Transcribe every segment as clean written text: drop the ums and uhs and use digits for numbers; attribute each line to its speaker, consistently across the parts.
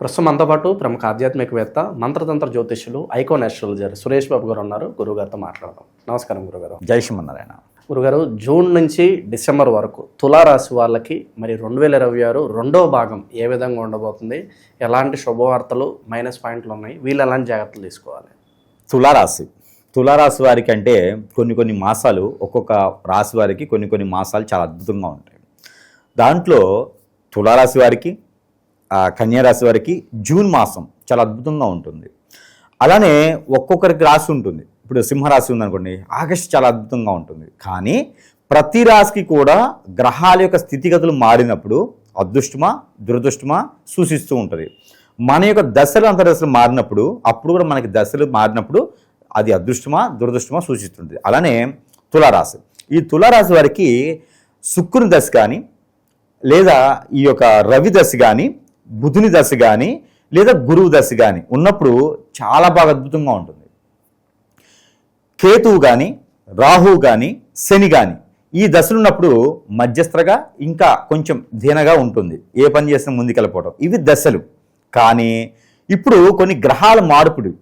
Speaker 1: ప్రస్తుతం మనతో పాటు ప్రముఖ ఆధ్యాత్మికవేత్త మంత్రతంత్ర జ్యోతిష్యులు ఐకాన్ ఆస్ట్రాలజర్ సురేష్ బాబు గారు ఉన్నారు. గురుగారితో మాట్లాడదాం. నమస్కారం గురుగారు.
Speaker 2: జై శ్రీమన్నారాయణ.
Speaker 1: గురుగారు, జూన్ నుంచి డిసెంబర్ వరకు తులారాశి వాళ్ళకి మరి 2026 రెండో భాగం ఏ విధంగా ఉండబోతుంది, ఎలాంటి శుభవార్తలు మైనస్ పాయింట్లు ఉన్నాయి, వీళ్ళు ఎలాంటి జాగ్రత్తలు తీసుకోవాలి?
Speaker 2: తులారాశి వారికి అంటే కొన్ని మాసాలు, ఒక్కొక్క రాశి వారికి కొన్ని మాసాలు చాలా అద్భుతంగా ఉంటాయి. దాంట్లో తులారాశి వారికి, కన్యారాశి వారికి జూన్ మాసం చాలా అద్భుతంగా ఉంటుంది. అలానే ఒక్కొక్కరికి రాశి ఉంటుంది. ఇప్పుడు సింహరాశి ఉందనుకోండి, ఆగస్టు చాలా అద్భుతంగా ఉంటుంది. కానీ ప్రతి రాశికి కూడా గ్రహాల యొక్క స్థితిగతులు మారినప్పుడు అదృష్టమా దురదృష్టమా సూచిస్తూ ఉంటుంది. మన యొక్క దశలు అంతర్దశలు మారినప్పుడు, అప్పుడు కూడా మనకి దశలు మారినప్పుడు అది అదృష్టమా దురదృష్టమా సూచిస్తుంది. అలానే తులారాశి, ఈ తులారాశి వారికి శుక్రుని దశ కానీ, లేదా ఈ యొక్క రవి దశ కానీ, బుధుని దశ కానీ, లేదా గురువు దశ కానీ ఉన్నప్పుడు చాలా బాగా అద్భుతంగా ఉంటుంది. కేతువు కానీ, రాహువు కానీ, శని కానీ ఈ దశలు ఉన్నప్పుడు మధ్యస్థగా ఇంకా కొంచెం దీనగా ఉంటుంది. ఏ పని చేసినా ముందుకెళ్ళిపోవడం, ఇవి దశలు. కానీ ఇప్పుడు కొన్ని గ్రహాల మార్పుడు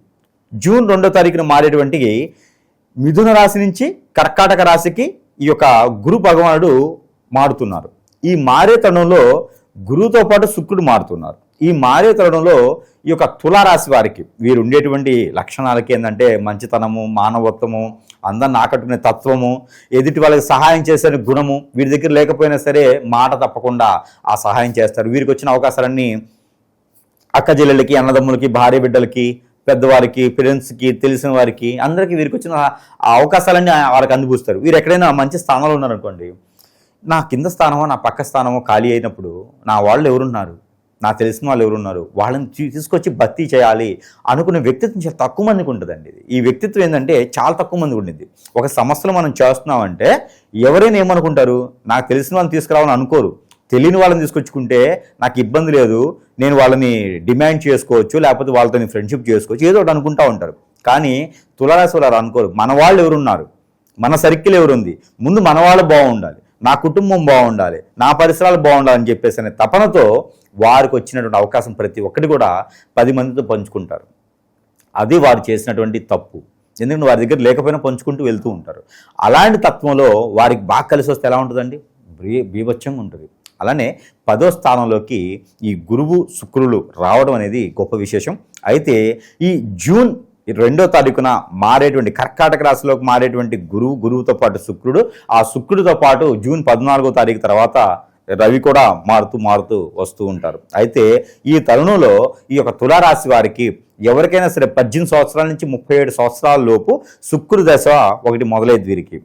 Speaker 2: జూన్ 2వ తారీఖున మారేటువంటి మిథున రాశి నుంచి కర్కాటక రాశికి ఈ యొక్క గురు భగవానుడు మారుతున్నారు. ఈ మారే తరుణంలో గురువుతో పాటు శుక్రుడు మారుతున్నారు. ఈ మారే తరుణంలో ఈ యొక్క తులారాశి వారికి వీరు ఉండేటువంటి లక్షణాలకి ఏంటంటే మంచితనము, మానవత్వము, అందరిని ఆకట్టుకునే తత్వము, ఎదుటి వాళ్ళకి సహాయం చేసే గుణము వీరి దగ్గర లేకపోయినా సరే మాట తప్పకుండా ఆ సహాయం చేస్తారు. వీరికి వచ్చిన అవకాశాలన్నీ అక్కజెల్లెళ్ళకి, అన్నదమ్ములకి, భార్య బిడ్డలకి, పెద్దవారికి, పేరెంట్స్కి, తెలిసిన వారికి అందరికీ వీరికి వచ్చిన ఆ అవకాశాలన్నీ వాళ్ళకి అందిపుస్తారు. వీరు ఎక్కడైనా మంచి స్థానంలో ఉన్నారనుకోండి, నా కింద స్థానమో నా పక్క స్థానమో ఖాళీ అయినప్పుడు నా వాళ్ళు ఎవరున్నారు, నా తెలిసిన వాళ్ళు ఎవరున్నారు, వాళ్ళని తీసుకొచ్చి భర్తీ చేయాలి అనుకునే వ్యక్తిత్వం చాలా తక్కువ మందికి ఉంటుందండి. ఈ వ్యక్తిత్వం ఏంటంటే చాలా తక్కువ మందికి ఉండింది. ఒక సమస్యలు మనం చేస్తున్నామంటే ఎవరైనా ఏమనుకుంటారు, నాకు తెలిసిన వాళ్ళని తీసుకురావాలని అనుకోరు. తెలియని వాళ్ళని తీసుకొచ్చుకుంటే నాకు ఇబ్బంది లేదు, నేను వాళ్ళని డిమాండ్ చేసుకోవచ్చు, లేకపోతే వాళ్ళతో ఫ్రెండ్షిప్ చేసుకోవచ్చు, ఏదో ఒకటి అనుకుంటూ ఉంటారు. కానీ తులారాశి వాళ్ళు అనుకోరు. మన వాళ్ళు ఎవరున్నారు, మన సర్కిల్ ఎవరుంది, ముందు మన వాళ్ళు బాగుండాలి, నా కుటుంబం బాగుండాలి, నా పరిసరాలు బాగుండాలని చెప్పేసి అనే తపనతో వారికి వచ్చినటువంటి అవకాశం ప్రతి ఒక్కటి కూడా 10 మందితో పంచుకుంటారు. అది వారు చేసినటువంటి తప్పు. ఎందుకంటే వారి దగ్గర లేకపోయినా పంచుకుంటూ వెళ్తూ ఉంటారు. అలాంటి తత్వంలో వారికి బాగా కలిసి వస్తే ఎలా ఉంటుందండి, బీభత్సంగా ఉంటుంది. అలానే 10వ స్థానంలోకి ఈ గురువు శుక్రులు రావడం అనేది గొప్ప విశేషం. అయితే ఈ జూన్ 2వ తారీఖున మారేటువంటి కర్కాటక రాశిలోకి మారేటువంటి గురువుతో పాటు శుక్రుడు, ఆ శుక్రుడితో పాటు జూన్ 14వ తారీఖు తర్వాత రవి కూడా మారుతూ వస్తూ ఉంటారు. అయితే ఈ తరుణంలో ఈ యొక్క తులారాశి వారికి ఎవరికైనా సరే 18 సంవత్సరాల నుంచి 37 సంవత్సరాల లోపు శుక్రుడి దశ ఒకటి మొదలైంది వీరికి.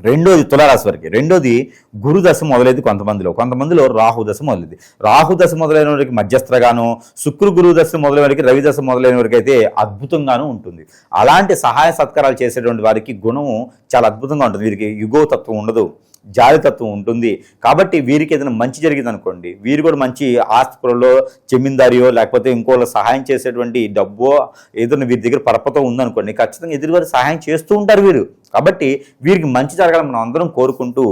Speaker 2: రెండోది తులారాశి వారికి, రెండోది గురు దశ మొదలైంది కొంతమందిలో రాహు దశ మొదలైంది. రాహు దశ మొదలైన వారికి మధ్యస్థగాను, శుక్రు గురువు దశ మొదలైన వారికి, రవి దశ మొదలైన వారికి అయితే అద్భుతంగాను ఉంటుంది. అలాంటి సహాయ సత్కారాలు చేసేటువంటి వారికి గుణము చాలా అద్భుతంగా ఉంటుంది. వీరికి యుగోతత్వం ఉండదు, జాలితత్వం ఉంటుంది. కాబట్టి వీరికి ఏదైనా మంచి జరిగింది అనుకోండి, వీరు కూడా మంచి ఆస్తిపురంలో జమీందారియో లేకపోతే ఇంకోళ్ళ సహాయం చేసేటువంటి డబ్బో ఏదైనా వీరి దగ్గర పరపతో ఉందనుకోండి, ఖచ్చితంగా ఎదురువారు సహాయం చేస్తూ ఉంటారు వీరు. కాబట్టి వీరికి మంచి జరగాలని మనం అందరం కోరుకుంటూ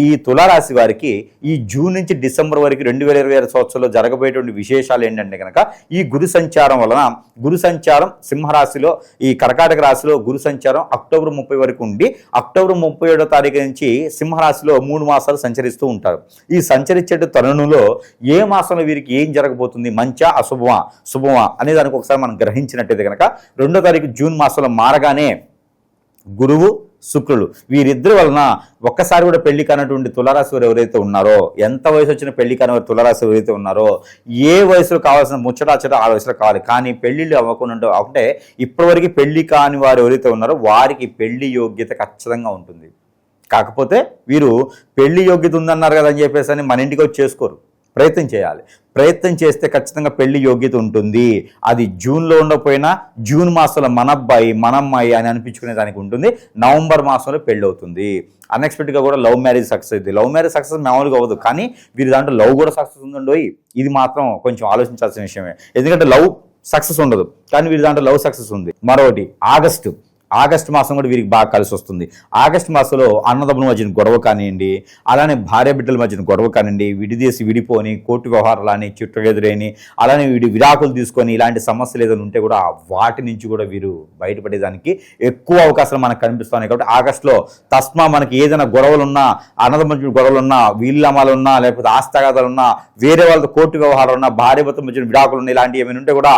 Speaker 2: ఈ తులారాశి వారికి ఈ జూన్ నుంచి డిసెంబర్ వరకు 2026 సంవత్సరంలో జరగబోయేటువంటి విశేషాలు ఏంటంటే కనుక, ఈ గురు సంచారం వలన, గురు సంచారం సింహరాశిలో, ఈ కర్కాటక రాశిలో గురు సంచారం అక్టోబర్ 30 వరకు ఉండి అక్టోబర్ 37వ తారీఖు నుంచి సింహరాశిలో 3 మాసాలు సంచరిస్తూ ఉంటారు. ఈ సంచరించే తరుణంలో ఏ మాసంలో వీరికి ఏం జరగబోతుంది, మంచా శుభమా అనే దానికి ఒకసారి మనం గ్రహించినట్టయితే కనుక 2వ తారీఖు జూన్ మాసంలో మారగానే గురువు శుక్రులు వీరిద్దరి వలన ఒక్కసారి కూడా పెళ్లి కానటువంటి తులారాశి వారు ఎవరైతే ఉన్నారో, ఎంత వయసు వచ్చిన పెళ్లి కాని వారు తులారాశి ఎవరైతే ఉన్నారో, ఏ వయసులో కావాల్సిన ముచ్చట ఆ వయసులో కావాలి. కానీ పెళ్లిళ్ళు అవ్వకుండా అంటే ఇప్పటివరకు పెళ్లి కాని వారు ఎవరైతే ఉన్నారో వారికి పెళ్లి యోగ్యత ఖచ్చితంగా ఉంటుంది. కాకపోతే వీరు పెళ్లి యోగ్యత ఉందన్నారు కదా అని చెప్పేసి అని మన ఇంటికి వచ్చి చేసుకోరు. ప్రయత్నం చేయాలి. ప్రయత్నం చేస్తే ఖచ్చితంగా పెళ్లి యోగ్యత ఉంటుంది. అది జూన్లో ఉండకపోయినా జూన్ మాసంలో మన అబ్బాయి మన అమ్మాయి అని అనిపించుకునే దానికి ఉంటుంది. నవంబర్ మాసంలో పెళ్ళి అవుతుంది. అన్ఎక్స్పెక్టెడ్గా కూడా లవ్ మ్యారేజ్ సక్సెస్ అవుతుంది. లవ్ మ్యారేజ్ సక్సెస్ మామూలుగా అవ్వదు, కానీ వీరి దాంట్లో లవ్ కూడా సక్సెస్ ఉందండి. ఇది మాత్రం కొంచెం ఆలోచించాల్సిన విషయమే. ఎందుకంటే లవ్ సక్సెస్ ఉండదు, కానీ వీరి దాంట్లో లవ్ సక్సెస్ ఉంది. మరొకటి ఆగస్టు మాసం కూడా వీరికి బాగా కలిసి వస్తుంది. ఆగస్టు మాసంలో అన్నదమ్ముల మధ్యన గొడవ కానివ్వండి, అలానే భార్య బిడ్డల మధ్యన గొడవ కానివ్వండి, విడిదేసి విడిపోని కోర్టు వ్యవహారాలని చుట్టెదురైని, అలానే విడాకులు తీసుకొని ఇలాంటి సమస్యలు ఏదైనా ఉంటే కూడా వాటి నుంచి కూడా వీరు బయటపడేదానికి ఎక్కువ అవకాశాలు మనకు కనిపిస్తున్నాయి. కాబట్టి ఆగస్టులో తస్మా మనకి ఏదైనా గొడవలున్నా, అన్నదమ్ముల మధ్య గొడవలున్నా, వీళ్ళమాలున్నా, లేకపోతే ఆస్తగాదాలున్నా, వేరే వాళ్ళతో కోర్టు వ్యవహారం ఉన్నా, భార్య భర్తల మధ్య విడాకులు ఉన్నాయి, ఇలాంటివి ఏమైనా ఉంటే కూడా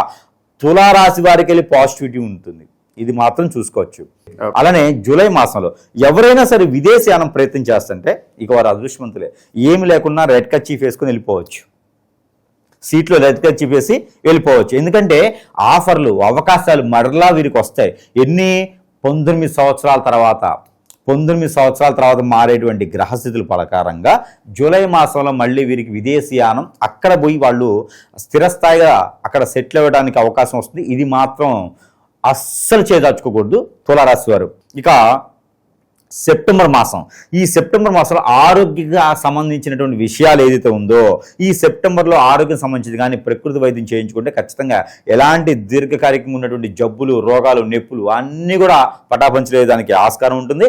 Speaker 2: తులారాశి వారికి వెళ్ళి పాజిటివిటీ ఉంటుంది. ఇది మాత్రం చూసుకోవచ్చు. అలానే జూలై మాసంలో ఎవరైనా సరే విదేశీయానం ప్రయత్నం చేస్తుంటే ఇక వారు అదృష్టవంతులే. ఏమి లేకున్నా రెడ్ కర్చీఫ్ వేసుకుని వెళ్ళిపోవచ్చు, సీట్లో రెడ్ కర్చీఫ్ వేసి వెళ్ళిపోవచ్చు. ఎందుకంటే ఆఫర్లు, అవకాశాలు మరలా వీరికి వస్తాయి. 19 సంవత్సరాల తర్వాత మారేటువంటి గ్రహస్థితుల ప్రకారంగా జూలై మాసంలో మళ్ళీ వీరికి విదేశీయానం, అక్కడ పోయి వాళ్ళు స్థిరస్థాయిగా అక్కడ సెటిల్ అవ్వడానికి అవకాశం వస్తుంది. ఇది మాత్రం అస్సలు చేదార్చుకోకూడదు తులారాశి వారు. ఇక సెప్టెంబర్ మాసం, ఈ సెప్టెంబర్ మాసంలో ఆరోగ్యంగా సంబంధించినటువంటి విషయాలు ఏదైతే ఉందో, ఈ సెప్టెంబర్లో ఆరోగ్యం సంబంధించి కానీ ప్రకృతి వైద్యం చేయించుకుంటే ఖచ్చితంగా ఎలాంటి దీర్ఘకాలికంగా ఉన్నటువంటి జబ్బులు, రోగాలు, నొప్పులు అన్నీ కూడా పటాపంచలేదానికి ఆస్కారం ఉంటుంది.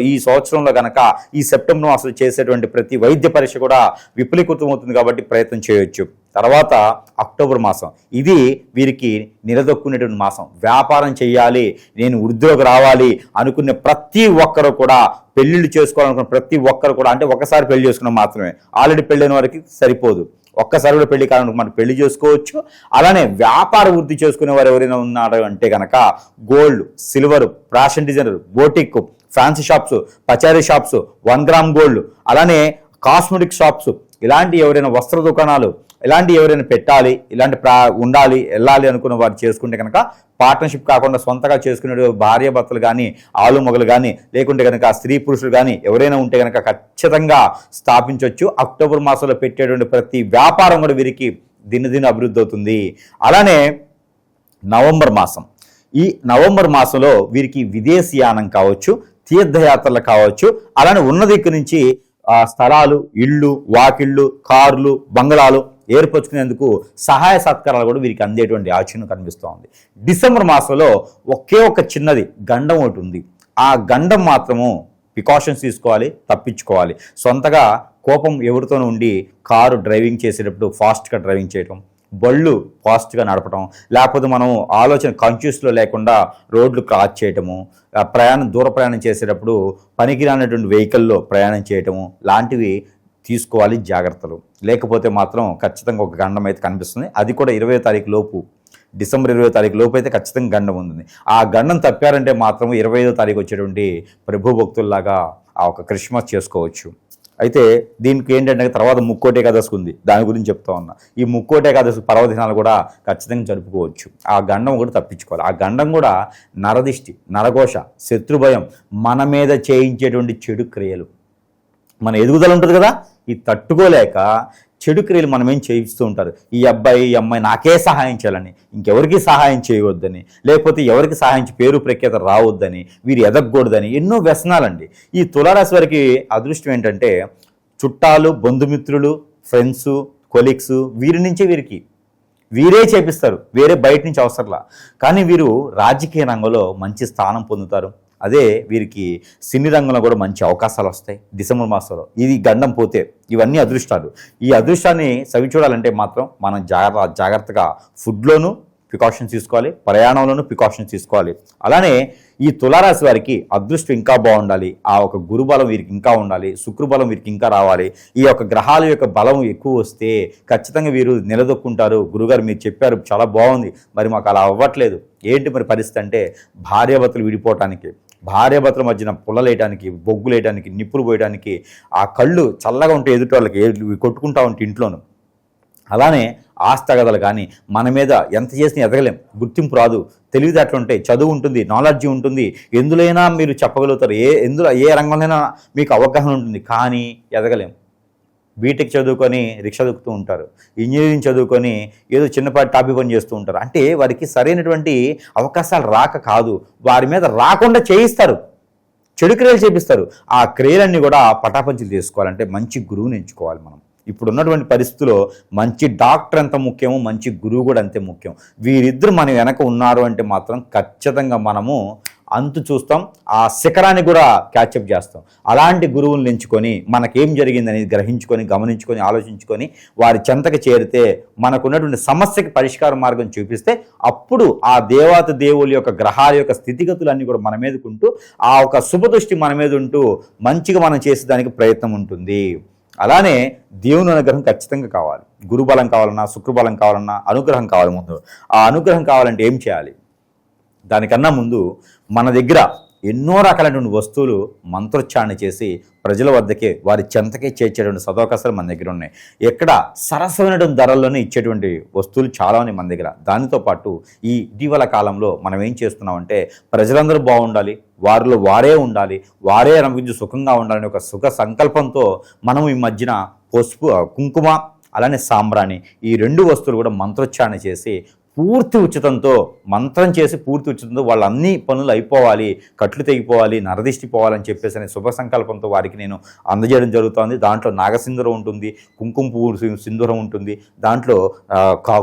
Speaker 2: ఈ సంవత్సరంలో కనుక ఈ సెప్టెంబర్ మాసంలో చేసేటువంటి ప్రతి వైద్య పరీక్ష కూడా విఫలీకృతం అవుతుంది కాబట్టి ప్రయత్నం చేయొచ్చు. తర్వాత అక్టోబర్ మాసం, ఇది వీరికి నిలదొక్కునేటువంటి మాసం. వ్యాపారం చేయాలి, నేను వృద్ధిలోకి రావాలి అనుకునే ప్రతి ఒక్కరు కూడా, పెళ్ళిళ్ళు చేసుకోవాలనుకున్న ప్రతి ఒక్కరు కూడా, అంటే ఒకసారి పెళ్లి చేసుకున్న మాత్రమే, ఆల్రెడీ పెళ్ళైన వారికి సరిపోదు, ఒక్కసారి కూడా పెళ్లి కావాలనుకున్న మనం పెళ్లి చేసుకోవచ్చు. అలానే వ్యాపార వృద్ధి చేసుకునే వారు ఎవరైనా ఉన్నారు అంటే కనుక gold, silver, fashion designer, boutique, fancy shops, పచారీ షాప్స్, 1 గ్రామ్ గోల్డ్, అలానే కాస్మెటిక్ షాప్స్, ఇలాంటి ఎవరైనా వస్త్ర దుకాణాలు, ఇలాంటి ఎవరైనా పెట్టాలి, ఇలాంటి ఉండాలి, వెళ్ళాలి అనుకున్న వారు చేసుకుంటే కనుక పార్ట్నర్షిప్ కాకుండా సొంతగా చేసుకునే భార్య భర్తలు కానీ, ఆలు మొగలు కానీ, లేకుంటే కనుక స్త్రీ పురుషులు కానీ ఎవరైనా ఉంటే కనుక ఖచ్చితంగా స్థాపించవచ్చు. అక్టోబర్ మాసంలో పెట్టేటువంటి ప్రతి వ్యాపారం కూడా వీరికి దినదిన అభివృద్ధి అవుతుంది. అలానే నవంబర్ మాసం, ఈ నవంబర్ మాసంలో వీరికి విదేశీయానం కావచ్చు, తీర్థయాత్రలు కావచ్చు, అలానే ఉన్న దిక్కు నుంచి స్థలాలు, ఇళ్ళు, వాకిళ్ళు, కార్లు, బంగళాలు ఏర్పరచుకునేందుకు సహాయ సత్కారాలు కూడా వీరికి అందేటువంటి ఆచరణ కనిపిస్తూ ఉంది. డిసెంబర్ మాసంలో ఒకే ఒక చిన్నది గండం ఒకటి ఉంది. ఆ గండం మాత్రము ప్రికాషన్స్ తీసుకోవాలి, తప్పించుకోవాలి. సొంతగా కోపం ఎవరితోనూ ఉండి కారు డ్రైవింగ్ చేసేటప్పుడు ఫాస్ట్గా డ్రైవింగ్ చేయటం, బళ్ళు ఫాస్ట్గా నడపడం, లేకపోతే మనం ఆలోచన కాన్షియస్లో లేకుండా రోడ్లు క్రాస్ చేయటము, దూర ప్రయాణం చేసేటప్పుడు పనికిరానటువంటి వెహికల్లో ప్రయాణం చేయటము లాంటివి తీసుకోవాలి జాగ్రత్తలు. లేకపోతే మాత్రం ఖచ్చితంగా ఒక గండం అయితే కనిపిస్తుంది. అది కూడా 20వ తారీఖు లోపు, డిసెంబర్ 20వ తారీఖు లోపు అయితే ఖచ్చితంగా గండం ఉంది. ఆ గండం తప్పారంటే మాత్రం 25వ తారీఖు వచ్చేటువంటి ప్రభు భక్తుల్లాగా ఆ ఒక క్రిస్మస్ చేసుకోవచ్చు. అయితే దీనికి ఏంటంటే తర్వాత ముక్కోటి ఏకాదశి ఉంది, దాని గురించి చెప్తా ఉన్నా. ఈ ముక్కోటి ఏకాదశి పర్వదినాలు కూడా ఖచ్చితంగా జరుపుకోవచ్చు. ఆ గండం కూడా తప్పించుకోవాలి. ఆ గండం కూడా నరదిష్టి, నరఘోష, శత్రుభయం, మన మీద చేయించేటువంటి చెడు క్రియలు, మన ఎదుగుదల ఉంటుంది కదా, ఇది తట్టుకోలేక చెడు క్రియలు మనమేం చేయిస్తూ ఉంటారు. ఈ అబ్బాయి, ఈ అమ్మాయి నాకే సహాయం చేయాలని, ఇంకెవరికి సహాయం చేయవద్దని, లేకపోతే ఎవరికి సహాయం పేరు ప్రఖ్యాత రావద్దని, వీరు ఎదగకూడదని ఎన్నో వ్యసనాలండి. ఈ తులారాశి వారికి అదృష్టం ఏంటంటే చుట్టాలు, బంధుమిత్రులు, ఫ్రెండ్స్, కొలీగ్స్ వీరి నుంచే వీరే చేపిస్తారు, వేరే బయట నుంచి అవసరంలా. కానీ వీరు రాజకీయ రంగంలో మంచి స్థానం పొందుతారు. అదే వీరికి సినీ రంగంలో కూడా మంచి అవకాశాలు వస్తాయి డిసెంబర్ మాసంలో. ఇది గండం పోతే ఇవన్నీ అదృష్టాలు. ఈ అదృష్టాన్ని సవి చూడాలంటే మాత్రం మనం జాగ్రత్తగా ఫుడ్లోనూ ప్రికాషన్స్ తీసుకోవాలి, ప్రయాణంలోనూ ప్రికాషన్స్ తీసుకోవాలి. అలానే ఈ తులారాశి వారికి అదృష్టం ఇంకా బాగుండాలి, ఆ ఒక గురుబలం వీరికి ఇంకా ఉండాలి, శుక్రబలం వీరికి ఇంకా రావాలి. ఈ యొక్క గ్రహాల యొక్క బలం ఎక్కువ వస్తే ఖచ్చితంగా వీరు నిలదొక్కుంటారు. గురుగారు మీరు చెప్పారు చాలా బాగుంది, మరి మాకు అలా అవ్వట్లేదు, ఏంటి మరి పరిస్థితి అంటే భార్యాభర్తలు విడిపోవటానికి, భార్యాభర్తల మధ్యన పుల్లలేయడానికి, బొగ్గులేయడానికి, నిప్పులు పోయడానికి, ఆ కళ్ళు చల్లగా ఉంటే ఎదుటి వాళ్ళకి కొట్టుకుంటా ఉంటే ఇంట్లోనూ, అలానే ఆస్తగదలు కానీ మన మీద ఎంత చేసినా ఎదగలేం, గుర్తింపు రాదు, తెలివితేటలు ఉంటాయి, చదువు ఉంటుంది, నాలెడ్జ్ ఉంటుంది, ఎందులోనైనా మీరు చెప్పగలుగుతారు, ఏ రంగంలోనైనా మీకు అవగాహన ఉంటుంది, కానీ ఎదగలేం. బీటెక్ చదువుకొని రిక్షా దొక్కుతూ ఉంటారు, ఇంజనీరింగ్ చదువుకొని ఏదో చిన్నపాటి టాపీ పని చేస్తూ ఉంటారు. అంటే వారికి సరైనటువంటి అవకాశాలు రాక కాదు, వారి మీద రాకుండా చేయిస్తారు, చెడు క్రియలు చేపిస్తారు. ఆ క్రియలన్నీ కూడా పటాపంచలు చేసుకోవాలంటే మంచి గురువుని ఎంచుకోవాలి మనం. ఇప్పుడు ఉన్నటువంటి పరిస్థితుల్లో మంచి డాక్టర్ ఎంత ముఖ్యమో మంచి గురువు కూడా అంతే ముఖ్యం. వీరిద్దరు మన వెనక ఉన్నారు అంటే మాత్రం ఖచ్చితంగా మనము అంతు చూస్తాం, ఆ శిఖరాన్ని కూడా క్యాచప్ చేస్తాం. అలాంటి గురువులను ఎంచుకొని మనకేం జరిగిందని గ్రహించుకొని గమనించుకొని ఆలోచించుకొని వారి చెంతకు చేరితే మనకున్నటువంటి సమస్యకి పరిష్కార మార్గం చూపిస్తే అప్పుడు ఆ దేవత దేవుళ్ళ యొక్క గ్రహాల యొక్క స్థితిగతులన్నీ కూడా మన మీదకుంటూ ఆ ఒక శుభదృష్టి మన మీద ఉంటూ మంచిగా మనం చేసేదానికి ప్రయత్నం ఉంటుంది. అలానే దేవుని అనుగ్రహం ఖచ్చితంగా కావాలి. గురుబలం కావాలన్నా శుక్రబలం కావాలన్నా అనుగ్రహం కావాలి. ముందు ఆ అనుగ్రహం కావాలంటే ఏం చేయాలి? దానికన్నా ముందు మన దగ్గర ఎన్నో రకాలైనటువంటి వస్తువులు మంత్రోచ్చారణ చేసి ప్రజల వద్దకే వారి చెంతకే చేర్చేటువంటి సదవకాశాలు మన దగ్గర ఉన్నాయి. ఎక్కడ సరసమైనటువంటి ధరల్లోనే ఇచ్చేటువంటి వస్తువులు చాలా ఉన్నాయి మన దగ్గర. దానితో పాటు ఈ ఇటీవల కాలంలో మనం ఏం చేస్తున్నామంటే ప్రజలందరూ బాగుండాలి, వారిలో వారే ఉండాలి, వారే అనుభవించి సుఖంగా ఉండాలని ఒక సుఖ సంకల్పంతో మనం ఈ మధ్యన పసుపు, కుంకుమ అలానే సాంబ్రాణి ఈ 2 వస్తువులు కూడా మంత్రోచ్చారణ చేసి పూర్తి ఉచితంతో మంత్రం చేసి పూర్తి ఉచితంతో వాళ్ళ అన్ని పనులు అయిపోవాలి, కట్లు తెగిపోవాలి, నరదిష్టి పోవాలని చెప్పేసి అనే శుభ సంకల్పంతో వారికి నేను అందజేయడం జరుగుతుంది. దాంట్లో నాగసింధూరం ఉంటుంది, కుంకుమ పువ్వు సింధూరం ఉంటుంది, దాంట్లో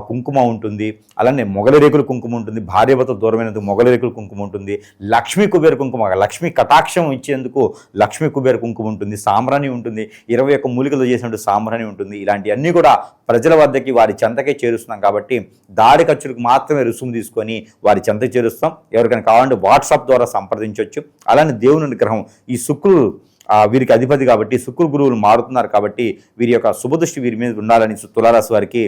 Speaker 2: కుంకుమ ఉంటుంది, అలానే మొగలి రేకుల కుంకుమ ఉంటుంది, భార్యభర్త దూరమైనందుకు మొగలి రేకుల కుంకుమ ఉంటుంది, లక్ష్మీ కుబేర కుంకుమ లక్ష్మీ కటాక్షం ఇచ్చేందుకు లక్ష్మీ కుబేర కుంకుమ ఉంటుంది, సాంబ్రాణి ఉంటుంది, 21 మూలికలు చేసినట్టు సాంబ్రాణి ఉంటుంది. ఇలాంటివన్నీ కూడా ప్రజల వద్దకి వారి చెంతకే చేరుస్తున్నాం కాబట్టి దాడి ఖర్చులకు మాత్రమే రుసుము తీసుకొని వారి చెంతకు చేరుస్తాం. ఎవరికైనా కావాలంటే వాట్సాప్ ద్వారా సంప్రదించవచ్చు. అలానే దేవుని అనుగ్రహం ఈ శుక్రుడు వీరికి అధిపతి కాబట్టి శుక్ర గురువులు మారుతున్నారు కాబట్టి వీరి యొక్క శుభదృష్టి వీరి మీద ఉండాలని తులారాశి వారికి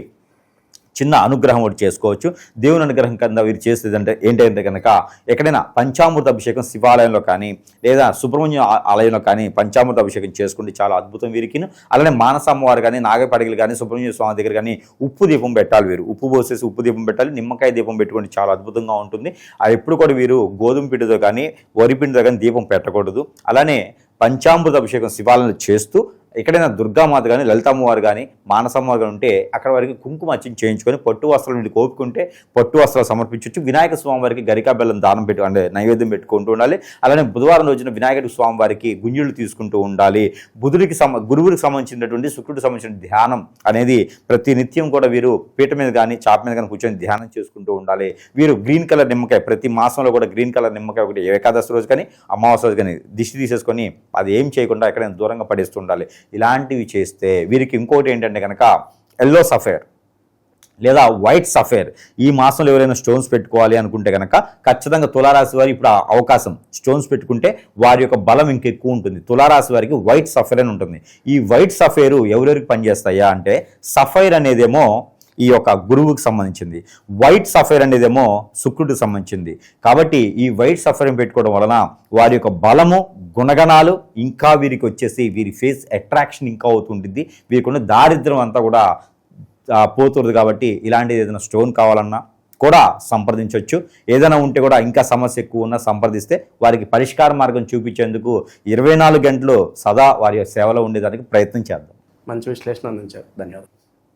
Speaker 2: చిన్న అనుగ్రహం ఒకటి చేసుకోవచ్చు. దేవుని అనుగ్రహం కింద వీరు చేసేదంటే ఏంటంటే కనుక ఎక్కడైనా పంచామృత అభిషేకం శివాలయంలో కానీ లేదా సుబ్రహ్మణ్య ఆలయంలో కానీ పంచామృత అభిషేకం చేసుకుంటే చాలా అద్భుతం వీరికి. అలానే మానసమ్మవారు కానీ నాగపడిగలు కానీ సుబ్రహ్మణ్య స్వామి దగ్గర కానీ ఉప్పు దీపం పెట్టాలి. వీరు ఉప్పు పోసేసి ఉప్పు దీపం పెట్టాలి, నిమ్మకాయ దీపం పెట్టుకుంటే చాలా అద్భుతంగా ఉంటుంది. అది ఎప్పుడు కూడా వీరు గోధుమ పిండితో కానీ వరి పిండితో కానీ దీపం పెట్టకూడదు. అలానే పంచామృత అభిషేకం శివాలయంలో చేస్తూ ఎక్కడైనా దుర్గామాత కానీ లలితమ్మవారు కానీ మానసమ్మవారు కానీ ఉంటే అక్కడ వారికి కుంకుమ అర్చన చేయించుకొని పట్టు వస్త్రాలు నుండి కోపుకుంటే పట్టు వస్త్రాలు సమర్పించవచ్చు. వినాయక స్వామి వారికి గరికా బెల్లం దానం పెట్టి అంటే నైవేద్యం పెట్టుకుంటూ ఉండాలి. అలానే బుధవారం రోజున వినాయకుడి స్వామి వారికి గుంజులు తీసుకుంటూ ఉండాలి. గురువురికి సంబంధించినటువంటి శుక్రుడికి సంబంధించిన ధ్యానం అనేది ప్రతి నిత్యం కూడా వీరు పీట మీద కానీ చాప మీద కానీ కూర్చొని ధ్యానం చేసుకుంటూ ఉండాలి. వీరు గ్రీన్ కలర్ నిమ్మకాయ ప్రతి మాసంలో కూడా గ్రీన్ కలర్ నిమ్మకాయ ఒకటి ఏకాదశి రోజు కానీ అమావాస్య రోజు కానీ దిష్టి తీసేసుకొని అది ఏం చేయకుండా ఎక్కడైనా దూరంగా పడేస్తూ ఉండాలి. ఇలాంటివి చేస్తే వీరికి ఇంకోటి ఏంటంటే కనుక ఎల్లో సఫైర్ లేదా వైట్ సఫైర్ ఈ మాసంలో ఎవరైనా స్టోన్స్ పెట్టుకోవాలి అనుకుంటే కనుక ఖచ్చితంగా తులారాశి వారి ఇప్పుడు అవకాశం స్టోన్స్ పెట్టుకుంటే వారి యొక్క బలం ఇంకెక్కువ ఉంటుంది. తులారాశి వారికి వైట్ సఫైర్ అని ఉంటుంది. ఈ వైట్ సఫైర్ ఎవరెవరికి పనిచేస్తాయా అంటే సఫైర్ అనేదేమో ఈ యొక్క గురువుకి సంబంధించింది, వైట్ సఫైర్ అనేదేమో శుక్రుడికి సంబంధించింది. కాబట్టి ఈ వైట్ సఫైర్ పెట్టుకోవడం వలన వారి యొక్క బలము గుణగణాలు ఇంకా వీరికి వచ్చేసి వీరి ఫేస్ అట్రాక్షన్ ఇంకా అవుతుంటుంది. వీరికి ఉన్న దారిద్ర్యం అంతా కూడా పోతుంది. కాబట్టి ఇలాంటిది ఏదైనా స్టోన్ కావాలన్నా కూడా సంప్రదించవచ్చు. ఏదైనా ఉంటే కూడా ఇంకా సమస్య ఎక్కువ ఉన్నా సంప్రదిస్తే వారికి పరిష్కార మార్గం చూపించేందుకు 24 గంటలు సదా వారి సేవలో ఉండేదానికి ప్రయత్నం చేద్దాం.
Speaker 1: మంచి విశ్లేషణ అందించారు. ధన్యవాదాలు.